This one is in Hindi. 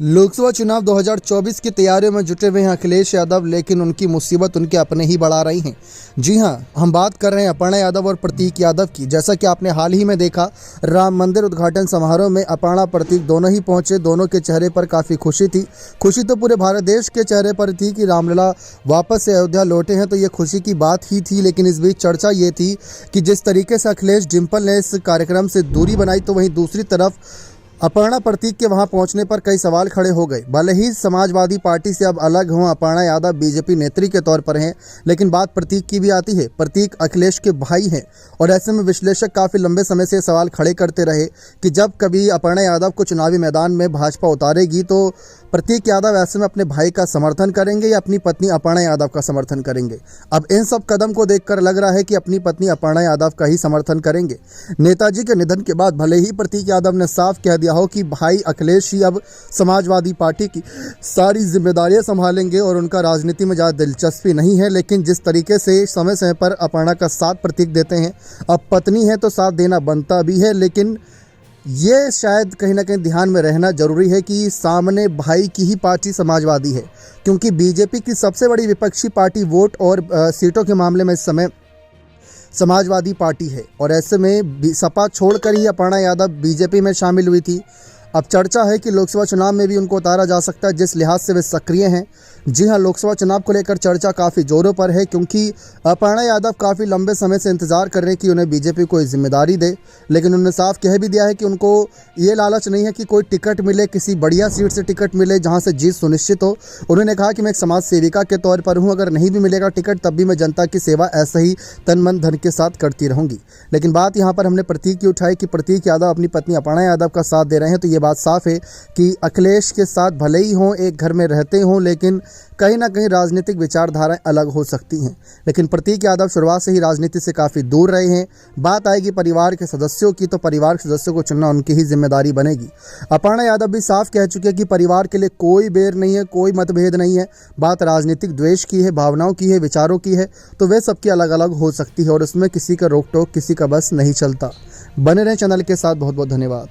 लोकसभा चुनाव 2024 की तैयारियों में जुटे हुए हैं अखिलेश यादव, लेकिन उनकी मुसीबत उनके अपने ही बढ़ा रही हैं। जी हां, हम बात कर रहे हैं अपर्णा यादव और प्रतीक यादव की। जैसा कि आपने हाल ही में देखा, राम मंदिर उद्घाटन समारोह में अपर्णा प्रतीक दोनों ही पहुंचे। दोनों के चेहरे पर काफ़ी खुशी थी। खुशी तो पूरे भारत देश के चेहरे पर थी कि रामलला वापस से अयोध्या लौटे हैं, तो ये खुशी की बात ही थी। लेकिन इस बीच चर्चा ये थी कि जिस तरीके से अखिलेश डिम्पल ने इस कार्यक्रम से दूरी बनाई, तो वहीं दूसरी तरफ अपर्णा प्रतीक के वहां पहुंचने पर कई सवाल खड़े हो गए। भले ही समाजवादी पार्टी से अब अलग हों, अपर्णा यादव बीजेपी नेत्री के तौर पर हैं, लेकिन बात प्रतीक की भी आती है। प्रतीक अखिलेश के भाई हैं और ऐसे में विश्लेषक काफ़ी लंबे समय से सवाल खड़े करते रहे कि जब कभी अपर्णा यादव को चुनावी मैदान में भाजपा उतारेगी तो प्रतीक यादव ऐसे में अपने भाई का समर्थन करेंगे या अपनी पत्नी अपर्णा यादव का समर्थन करेंगे। अब इन सब कदम को देखकर लग रहा है कि अपनी पत्नी अपर्णा यादव का ही समर्थन करेंगे। नेताजी के निधन के बाद भले ही प्रतीक यादव ने साफ कह दिया हो कि भाई अखिलेश ही अब समाजवादी पार्टी की सारी जिम्मेदारियां संभालेंगे और उनका राजनीति में ज़्यादा दिलचस्पी नहीं है, लेकिन जिस तरीके से समय समय पर अपर्णा का साथ प्रतीक देते हैं, अब पत्नी है तो साथ देना बनता भी है। लेकिन ये शायद कहीं ना कहीं ध्यान में रहना जरूरी है कि सामने भाई की ही पार्टी समाजवादी है, क्योंकि बीजेपी की सबसे बड़ी विपक्षी पार्टी वोट और सीटों के मामले में इस समय समाजवादी पार्टी है। और ऐसे में सपा छोड़कर ही अपर्णा यादव बीजेपी में शामिल हुई थी। अब चर्चा है कि लोकसभा चुनाव में भी उनको उतारा जा सकता है, जिस लिहाज से वे सक्रिय हैं। जी हां, लोकसभा चुनाव को लेकर चर्चा काफ़ी जोरों पर है, क्योंकि अपर्णा यादव काफ़ी लंबे समय से इंतजार कर रहे हैं कि उन्हें बीजेपी कोई जिम्मेदारी दे। लेकिन उन्होंने साफ कह भी दिया है कि उनको ये लालच नहीं है कि कोई टिकट मिले, किसी बढ़िया सीट से टिकट मिले जहां से जीत सुनिश्चित हो। उन्होंने कहा कि मैं एक समाज सेविका के तौर पर हूँ, अगर नहीं भी मिलेगा टिकट तब भी मैं जनता की सेवा ऐसे ही तन मन धन के साथ करती रहूँगी। लेकिन बात यहाँ पर हमने प्रतीक की उठाई कि प्रतीक यादव अपनी पत्नी अपर्णा यादव का साथ दे रहे हैं, तो ये बात साफ है कि अखिलेश के साथ भले ही हों, एक घर में रहते हों, लेकिन कहीं ना कहीं राजनीतिक विचारधाराएं अलग हो सकती हैं। लेकिन प्रतीक यादव शुरुआत से ही राजनीति से काफ़ी दूर रहे हैं। बात आएगी परिवार के सदस्यों की, तो परिवार के सदस्यों को चुनना उनकी ही जिम्मेदारी बनेगी। अपर्णा यादव भी साफ कह चुके हैं कि परिवार के लिए कोई बैर नहीं है, कोई मतभेद नहीं है। बात राजनीतिक द्वेष की है, भावनाओं की है, विचारों की है, तो वे सबकी अलग अलग हो सकती है और उसमें किसी का रोक टोक, किसी का बस नहीं चलता। बने रहें चैनल के साथ। बहुत बहुत धन्यवाद।